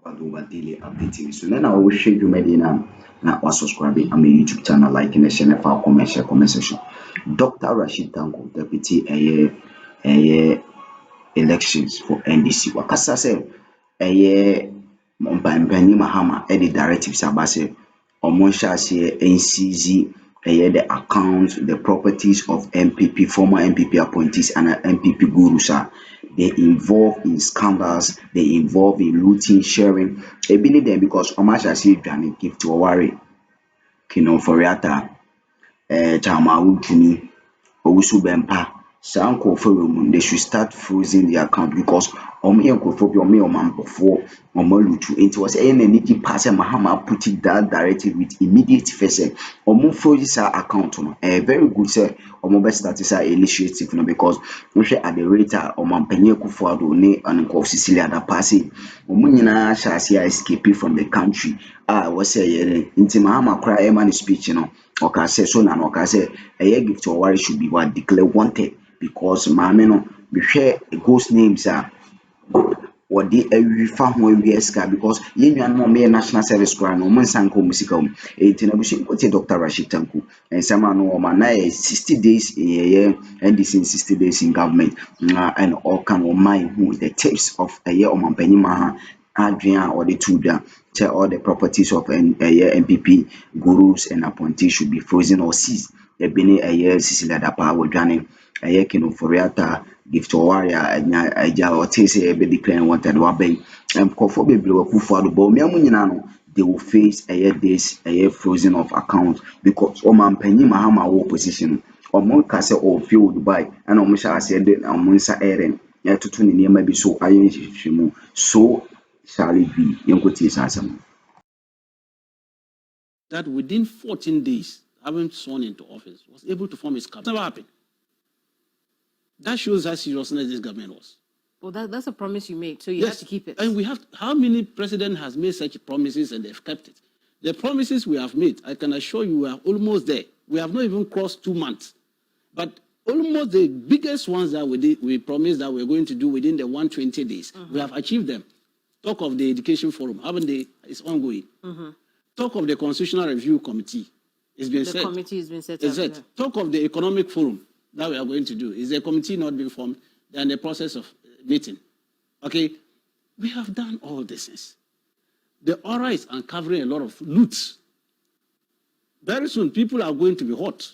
About daily updating. So then I will share you medina na was subscribing on my YouTube channel like in the channel for comment section. Dr. Rashid Tanko, Deputy a elections for NDC. Wakasa say a Mpani Mahama the directives about say Omonsha say NCZ the account, the properties of MPP, former MPP appointees and MPP gurus are they involved in scandals, they involve in looting, sharing. A believe them because Omasha say give to a worry, Kino Foriata, Chama Utuni, Owusu Bempa, saa nkurɔfoɔ wɔ mu they should start freezing the account because ɔmo yɛ nkurɔfoɔ bi ɔmo yɛ ɔmampɔfoɔ ɔmo alutu nti wɔ sɛ ɛyɛ n'ani paa sɛ Mahama put it that directive with immediate effect sɛ ɔmo freeze saa account no very good sɛ ɔmo bɛ start saa initiative no because wohwɛ at the rate a ɔmampanyin Akufo-Addo ne nkurɔfoɔ Cecilia Adapase ɔmo nyinaa hyɛ aseɛ escape from the country a wɔ sɛ ɛyɛ nti Mahama koraa ɛma ne speech no ɔka sɛ so na ɔka sɛ ɛyɛ gift ɔware should be what declare wanted because maame no mehwɛ ghost names a wɔde awifa ho awie sika because yɛn nuanom a wɔyɛ national service koraa no wɔn nsa nka wɔn sika mu enti na buhyɛ nkɔte Dr. Rashid Tanko nsɛm ano wɔn na yɛ 60 days ɛyɛ NDC 60 days in government and all can wɔn mind who the tips of ɛyɛ ɔmampanyin ha adwene a wɔde to dwa sɛ all the properties of MPP gurus and appointees should be frozen or seized ebi ne ɛyɛ Cecilia Dapa wɔdwane ɛyɛ Kino Foriata gift warrior anya agya ɔte sɛ ɛbɛ declare wanted wabɛn nkɔfoɔ bebree wɔ Akufo-Addo bɔ mmea mu nyinaa no they will face this frozen of account because ɔmampanyin Mahama wɔ position ɔmo ka sɛ ɔfie wɔ Dubai ɛna ɔmo hyɛ aseɛ de ɔmo nsa ɛrɛn yɛtoto ne nneɛma bi so ayɛ nhwehwɛ mu so shall it be yɛnkɔtie saa asɛm that within 14 days having sworn into office was able to form his cabinet. Never happened. That shows how seriousness this government was. Well, that's a promise you made, so you have to keep it. And we have, how many presidents has made such promises and they've kept it? The promises we have made, I can assure you we are almost there. We have not even crossed 2 months. But almost the biggest ones that we promised that we're going to do within the 120 days, we have achieved them. Talk of the education forum, haven't they? It's ongoing. Talk of the Constitutional Review Committee. It's been set. The committee has been set up. Yeah. Talk of the economic forum that we are going to do. Is the committee not being formed? They're in the process of meeting. Okay? We have done all this things. The aura is uncovering a lot of loots. Very soon, people are going to be hot.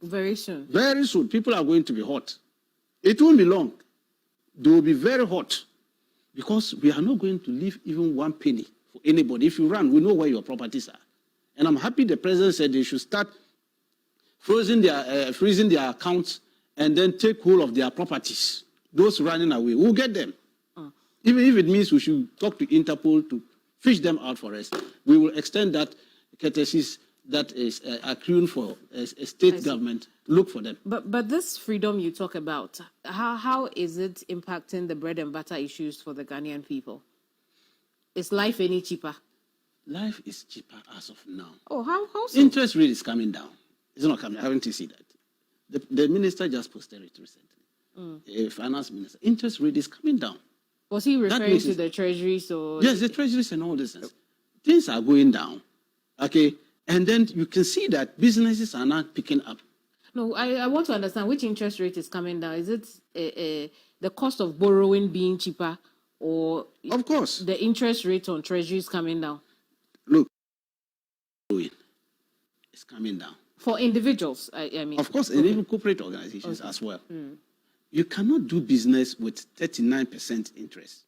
Very soon. Very soon, people are going to be hot. It won't be long. They will be very hot because we are not going to leave even 1 penny for anybody. If you run, we know where your properties are. And I'm happy the president said they should start freezing their accounts and then take hold of their properties. Those running away, we'll get them. Even if it means we should talk to Interpol to fish them out for us, we will extend that courtesies that is accruing for a state government. Look for them. But this freedom you talk about, how is it impacting the bread and butter issues for the Ghanaian people? Is life any cheaper? Life is cheaper as of now. Oh, how so? Interest rate is coming down. It's not coming. Haven't you seen that? The minister just posted it recently. Finance minister. Interest rate is coming down. Was he referring to the treasuries or? Yes, the treasuries and all this. Things are going down. Okay. And then you can see that businesses are not picking up. No, I want to understand which interest rate is coming down. Is it the cost of borrowing being cheaper or of course the interest rate on treasuries coming down? Look, it's coming down. For individuals, I mean. Of course, and even corporate organizations as well. You cannot do business with 39% interest.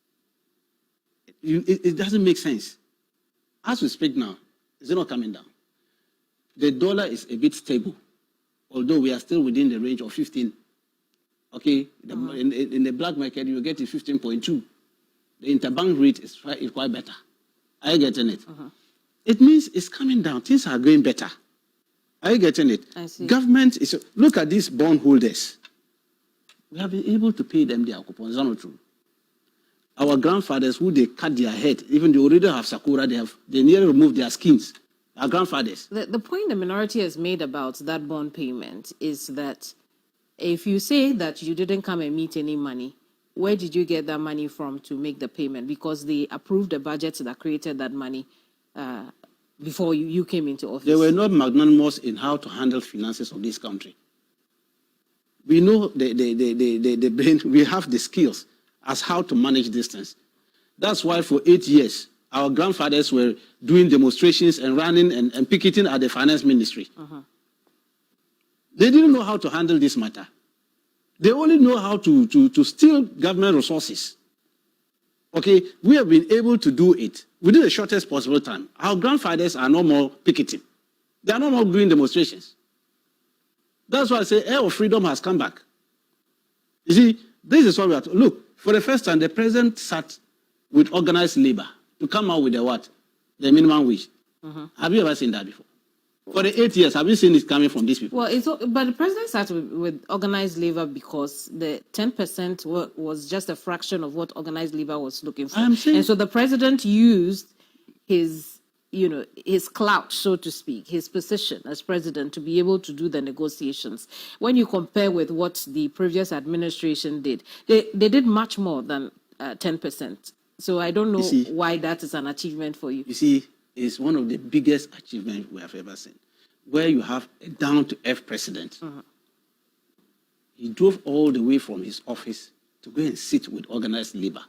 It doesn't make sense. As we speak now, it's not coming down. The dollar is a bit stable, although we are still within the range of 15. Okay, in the black market, you get it 15.2. The interbank rate is quite better. Are you getting it? It means it's coming down. Things are going better. Are you getting it? I see. Government is, look at these bond holders. We have been able to pay them their coupons. Is that not true? Our grandfathers, who they cut their head, even they already have Sakura, they nearly removed their skins. Our grandfathers. The point the minority has made about that bond payment is that if you say that you didn't come and meet any money, where did you get that money from to make the payment? Because they approved the budget that created that money before you came into office. They were not magnanimous in how to handle finances of this country. We know the brain, we have the skills as how to manage these things. That's why for 8 years, our grandfathers were doing demonstrations and running and picketing at the finance ministry. They didn't know how to handle this matter. They only know how to steal government resources. Okay, we have been able to do it within the shortest possible time. Our grandfathers are no more picketing. They are no more doing demonstrations. That's why I say air of freedom has come back. You see, this is what we are to look. For the first time, the president sat with organized labor to come out with the what? The minimum wage. Have you ever seen that before? For the 8 years, have you seen it coming from these people? Well, but the president sat with organized labor because the 10% was just a fraction of what organized labor was looking for. And so the president used his clout, so to speak, his position as president to be able to do the negotiations. When you compare with what the previous administration did, they did much more than 10%. So I don't know why that is an achievement for you. You see, it's one of the biggest achievements we have ever seen, where you have a down-to-earth president. He drove all the way from his office to go and sit with organized labor.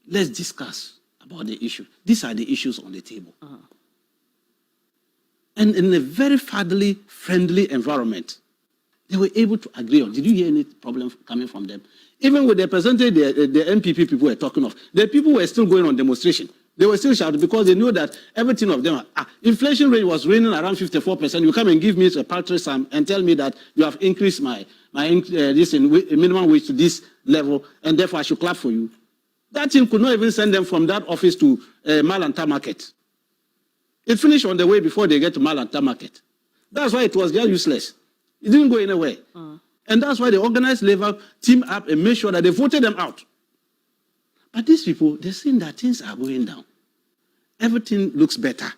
Let's discuss about the issue. These are the issues on the table. And in a very friendly environment, they were able to agree on. Did you hear any problem coming from them? Even with the percentage the MPP people were talking of, the people were still going on demonstration. They were still shouting because they knew that everything of them, inflation rate was raining around 54%. You come and give me a paltry sum and tell me that you have increased my minimum wage to this level, and therefore I should clap for you. That team could not even send them from that office to Malanta Market. It finished on the way before they get to Malanta Market. That's why it was just useless. It didn't go anywhere. And that's why the organized labor teamed up and made sure that they voted them out. But these people, they're saying that things are going down. Everything looks better.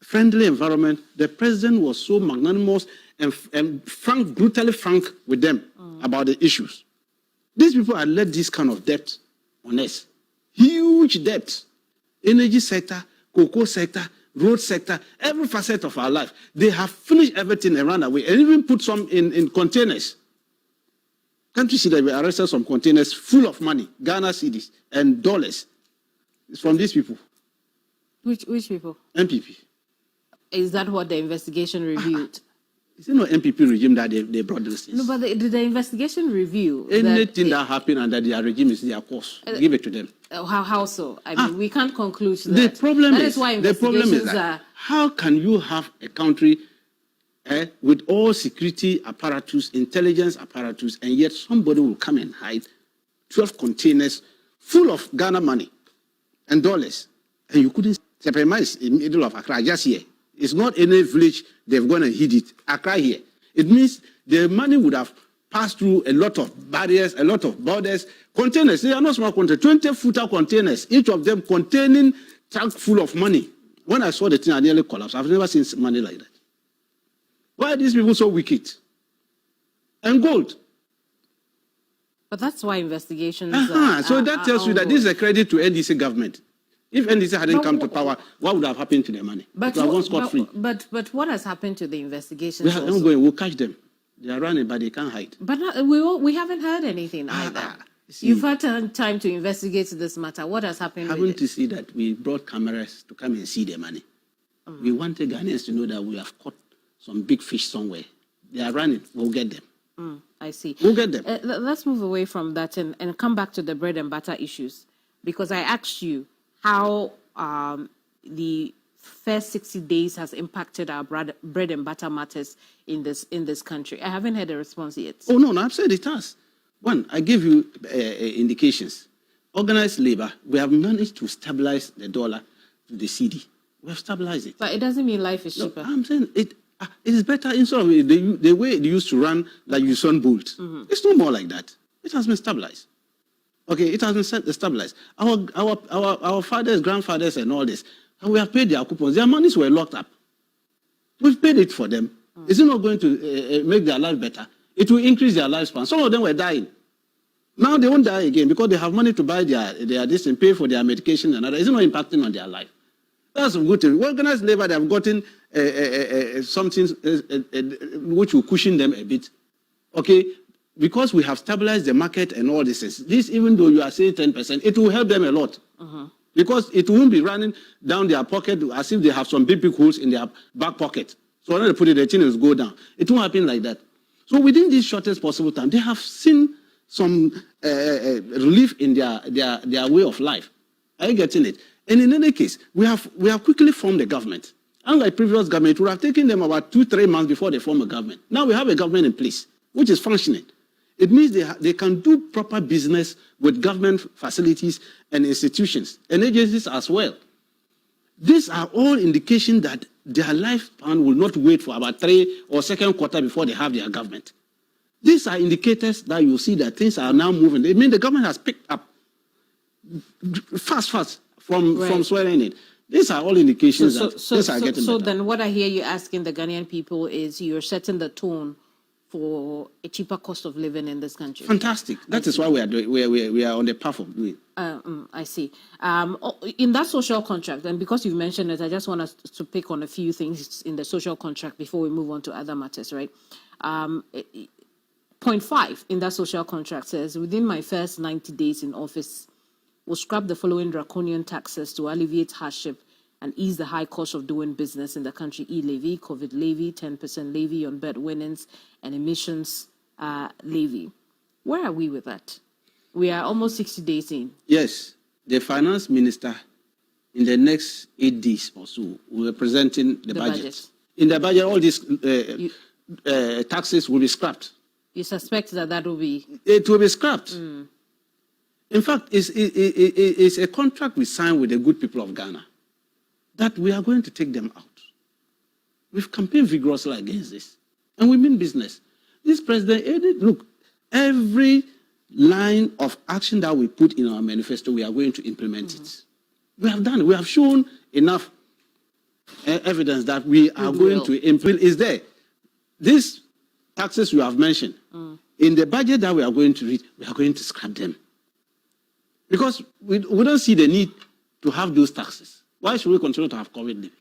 Friendly environment. The president was so magnanimous and brutally frank with them about the issues. These people had let this kind of debt on us. Huge debt. Energy sector, cocoa sector, road sector, every facet of our life. They have finished everything and run away and even put some in containers. Can't you see that we arrested some containers full of money, Ghana cedis and dollars? It's from these people. Which people? MPP. Is that what the investigation revealed? Is it not MPP regime that they brought these things? No, but did the investigation reveal anything that happened under their regime is their course? Give it to them. How so? I mean, we can't conclude that. The problem is why investigations are. How can you have a country with all security apparatus, intelligence apparatus, and yet somebody will come and hide 12 containers full of Ghana money and dollars, and you couldn't separate in the middle of Accra, just here. It's not any village they've gone and hid it. Accra here. It means the money would have passed through a lot of barriers, a lot of borders. Containers, they are not small containers, 20-footer containers, each of them containing tank full of money. When I saw the thing, I nearly collapsed. I've never seen money like that. Why are these people so wicked? And gold. But that's why investigations so that tells you that this is a credit to NDC government. If NDC hadn't come to power, what would have happened to their money? But what has happened to the investigations? We'll catch them. They are running, but they can't hide. But we haven't heard anything either. You've had time to investigate this matter. What has happened? Haven't you see that we brought cameras to come and see the money? We wanted Ghanaians to know that we have caught some big fish somewhere. They are running. We'll get them. I see. We'll get them. Let's move away from that and come back to the bread and butter issues. Because I asked you how the first 60 days has impacted our bread and butter matters in this country. I haven't had a response yet. Oh, no, I've said it has. One, I gave you indications. Organized labor, we have managed to stabilize the dollar to the CD. We have stabilized it. But it doesn't mean life is cheaper. I'm saying it is better instead of the way they used to run like Usain Bolt. It's no more like that. It has been stabilized. Okay, it has been stabilized. Our fathers, grandfathers, and all this, and we have paid their coupons. Their monies were locked up. We've paid it for them. Is it not going to make their life better? It will increase their lifespan. Some of them were dying. Now they won't die again because they have money to buy their this and pay for their medication and other. It's not impacting on their life. That's a good thing. Organized labor, they have gotten something which will cushion them a bit. Okay, because we have stabilized the market and all this. This, even though you are saying 10%, it will help them a lot. Because it won't be running down their pocket as if they have some big holes in their back pocket. So when they put it, the thing will go down. It won't happen like that. So within this shortest possible time, they have seen some relief in their way of life. Are you getting it? And in any case, we have quickly formed a government. Unlike previous government, it would have taken them about 2-3 months before they form a government. Now we have a government in place, which is functioning. It means they can do proper business with government facilities and institutions and agencies as well. These are all indications that their lifespan will not wait for about 3 or second quarter before they have their government. These are indicators that you see that things are now moving. They mean the government has picked up fast from swearing in. These are all indications that things are getting better. So then what I hear you asking the Ghanaian people is you're setting the tone for a cheaper cost of living in this country. Fantastic. That is why we are on the path of doing. I see. In that social contract, and because you've mentioned it, I just want us to pick on a few things in the social contract before we move on to other matters, right? Point 5 in that social contract says, within my first 90 days in office, we'll scrap the following draconian taxes to alleviate hardship and ease the high cost of doing business in the country: e-levy, COVID levy, 10% levy on bed winnings, and emissions levy. Where are we with that? We are almost 60 days in. Yes, the finance minister in the next 8 days or so will be presenting the budget. In the budget, all these taxes will be scrapped. You suspect that will be? It will be scrapped. In fact, it's a contract we signed with the good people of Ghana that we are going to take them out. We've campaigned vigorously against this. And we mean business. This president, look, every line of action that we put in our manifesto, we are going to implement it. We have done it. We have shown enough evidence that we are going to implement. Is there? These taxes you have mentioned, in the budget that we are going to read, we are going to scrap them. Because we don't see the need to have those taxes. Why should we continue to have COVID levy?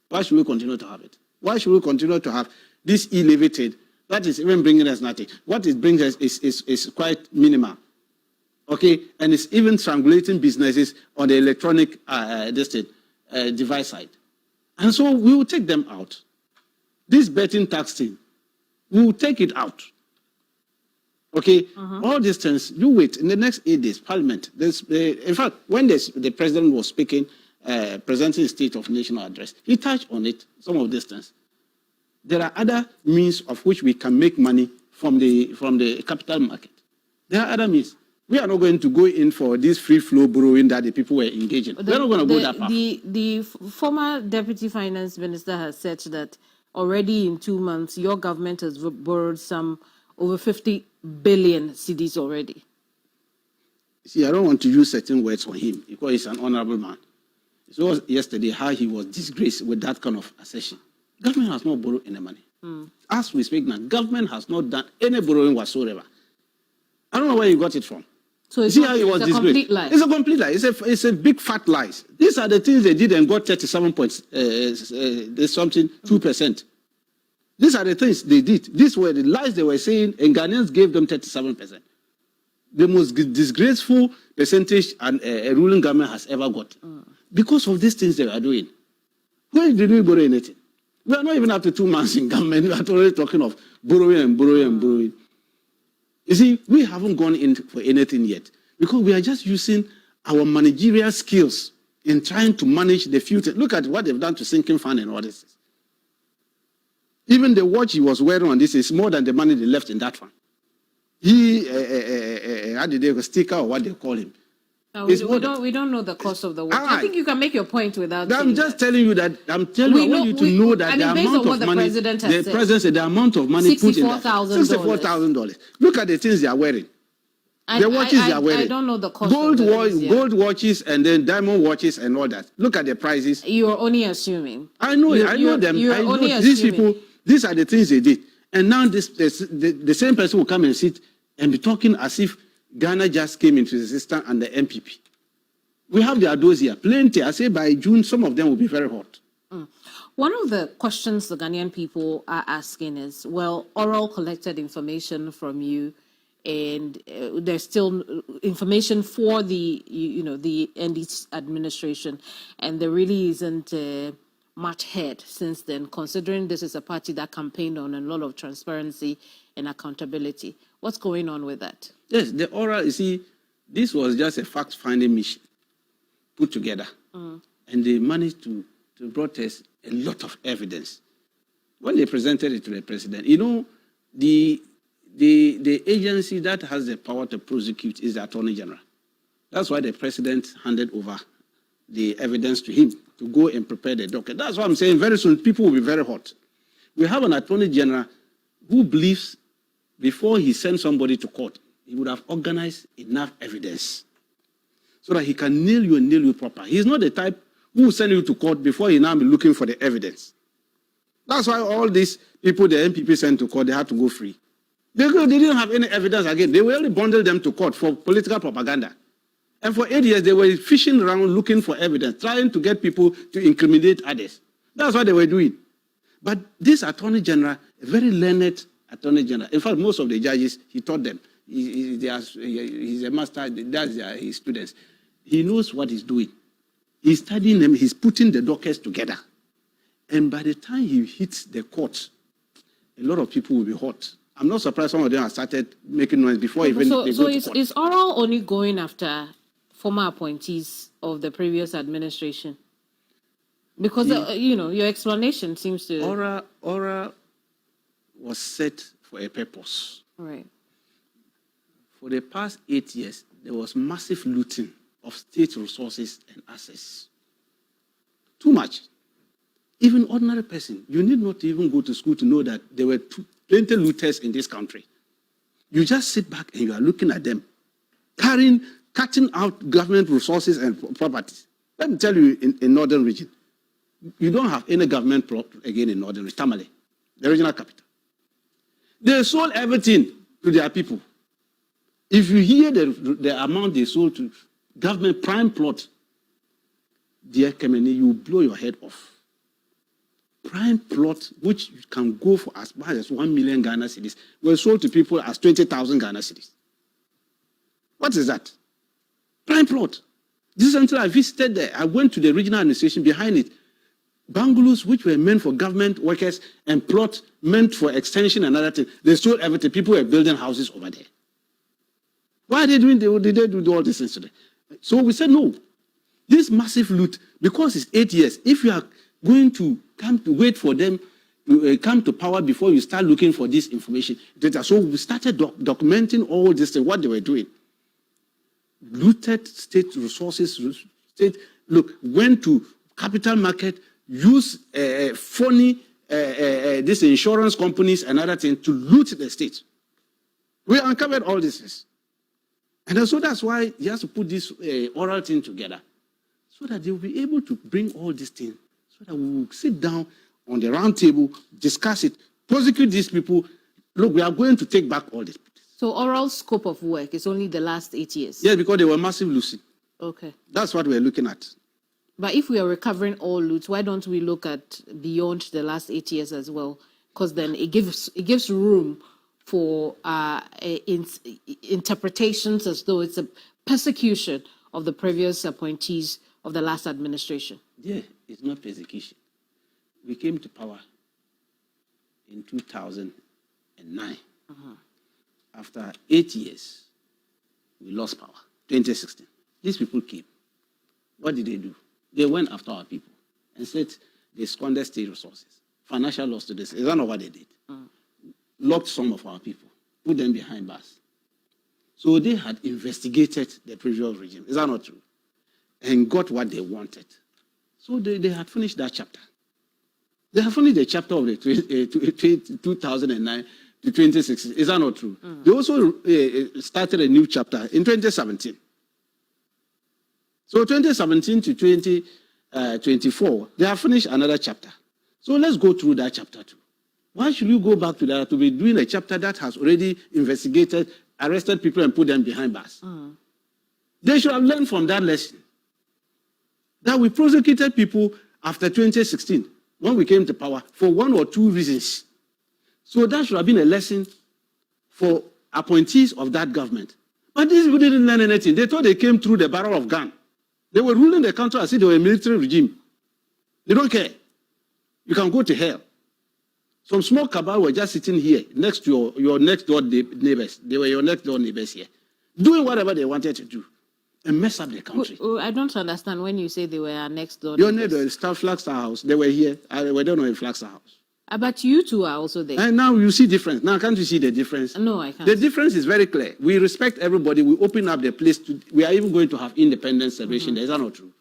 Why should we continue to have it? Why should we continue to have this e-levy trade that is even bringing us nothing? What it brings us is quite minimal. Okay? And it's even strangulating businesses on the electronic device side. And so we will take them out. This betting tax thing, we will take it out. Okay? All these things, you wait. In the next 8 days, Parliament, in fact, when the president was speaking, presenting State of National Address, he touched on it, some of these things. There are other means of which we can make money from the capital market. There are other means. We are not going to go in for this free flow borrowing that the people were engaging. We're not going to go that far. The former Deputy Finance Minister has said that already in 2 months, your government has borrowed some over 50 billion cedis already. See, I don't want to use certain words on him because he's an honorable man. It was yesterday how he was disgraced with that kind of assertion. Government has not borrowed any money. As we speak now, government has not done any borrowing whatsoever. I don't know where you got it from. So it's, see how he was a complete lie. It's a complete lie. It's a big fat lie. These are the things they did and got 37 points, something 2%. These are the things they did. These were the lies they were saying, and Ghanaians gave them 37%. The most disgraceful percentage a ruling government has ever got. Because of these things they are doing. Where did we borrow anything? We are not even up to 2 months in government. We are already talking of borrowing and borrowing and borrowing. You see, we haven't gone in for anything yet because we are just using our managerial skills in trying to manage the future. Look at what they've done to sinking fund and all this. Even the watch he was wearing on this is more than the money they left in that fund. He how did they sticker or what they call him? We don't know the cost of the watch. I think you can make your point without. I'm just telling you that. I want you to know that the amount of money the president said, the amount of money put in $64,000. Look at the things they are wearing. The watches they are wearing. I don't know the cost. Gold watches and then diamond watches and all that. Look at the prices. You're only assuming. I know. I know them. You're only assuming. These people. These are the things they did. And now the same person will come and sit and be talking as if Ghana just came into the system under MPP. We have the Addos here, plenty. I say by June, some of them will be very hot. One of the questions the Ghanaian people are asking is, well, oral collected information from you, and there's still information for the, the NDC administration, and there really isn't much head since then, considering this is a party that campaigned on a lot of transparency and accountability. What's going on with that? Yes, the oral, you see, this was just a fact-finding mission put together, and they managed to brought us a lot of evidence. When they presented it to the president, the agency that has the power to prosecute is the Attorney General. That's why the president handed over the evidence to him to go and prepare the docket. That's why I'm saying very soon people will be very hot. We have an Attorney General who believes before he sends somebody to court, he would have organized enough evidence so that he can nail you proper. He's not the type who will send you to court before he now be looking for the evidence. That's why all these people the MPP sent to court, they had to go free. They didn't have any evidence again. They only bundled them to court for political propaganda. And for 8 years, they were fishing around looking for evidence, trying to get people to incriminate others. That's what they were doing. But this Attorney General, a very learned Attorney General, in fact, most of the judges, he taught them. He's a master, that's his students. He knows what he's doing. He's studying them, he's putting the dockets together. And by the time he hits the court, a lot of people will be hot. I'm not surprised some of them have started making noise before even they go to court. Is oral only going after former appointees of the previous administration? Because, your explanation seems to... Oral was set for a purpose. Right. For the past 8 years, there was massive looting of state resources and assets. Too much. Even ordinary person, you need not even go to school to know that there were plenty looters in this country. You just sit back and you are looking at them, cutting out government resources and properties. Let me tell you, in Northern region, you don't have any government again in Northern region, Tamale, the regional capital. They sold everything to their people. If you hear the amount they sold to government prime plot, dear Kemeni, you blow your head off. Prime plot, which can go for as much as 1 million Ghana cedis, were sold to people as 20,000 Ghana cedis. What is that? Prime plot. This is until I visited there. I went to the regional administration behind it. Bungalows which were meant for government workers and plot meant for extension and other things. They sold everything. People were building houses over there. Why are they doing? Did they do all these things today? So we said no. This massive loot, because it's 8 years, if you are going to come to wait for them to come to power before you start looking for this information, so we started documenting all this, what they were doing. Looted state resources, went to capital market, used phony these insurance companies and other things to loot the state. We uncovered all this. And so that's why he has to put this oral thing together, so that they will be able to bring all these things, so that we will sit down on the round table, discuss it, prosecute these people. Look, we are going to take back all this. So oral scope of work is only the last 8 years? Yes, because they were massive losing. Okay. That's what we're looking at. But if we are recovering all loot, why don't we look at beyond the last 8 years as well? Because then it gives room for interpretations as though it's a persecution of the previous appointees of the last administration. Yeah, it's not persecution. We came to power in 2009. After 8 years, we lost power, 2016. These people came. What did they do? They went after our people and said they squandered state resources, financial loss to this. Is that not what they did? Locked some of our people, put them behind bars. So they had investigated the previous regime. Is that not true? And got what they wanted. So they had finished that chapter. They have finished the chapter of the 2009 to 2016. Is that not true? They also started a new chapter in 2017. So 2017 to 2024, they have finished another chapter. So let's go through that chapter too. Why should you go back to that to be doing a chapter that has already investigated arrested people and put them behind bars. They should have learned from that lesson. That we prosecuted people after 2016, when we came to power, for 1 or 2 reasons. So that should have been a lesson for appointees of that government. But these people didn't learn anything. They thought they came through the barrel of gun. They were ruling the country as if they were a military regime. They don't care. You can go to hell. Some small cabal were just sitting here next to your next door neighbors. They were your next door neighbors here, doing whatever they wanted to do and mess up the country. I don't understand when you say they were our next door Your neighbors. neighbor, Flagstaff House, they were here. We don't know in Flagstaff House. But you two are also there. And now you see difference. Now can't you see the difference? No, I can't. The difference is very clear. We respect everybody. We open up the place. We are even going to have independence celebration. Is that not true?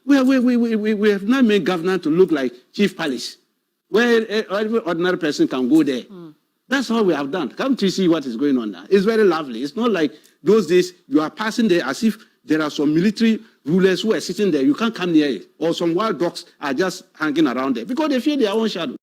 We have not made governor to look like Chief Palace, where every ordinary person can go there. That's all we have done. Can't you see what is going on now? It's very lovely. It's not like those days you are passing there as if there are some military rulers who are sitting there. You can't come near it. Or some wild dogs are just hanging around there because they fear their own shadow.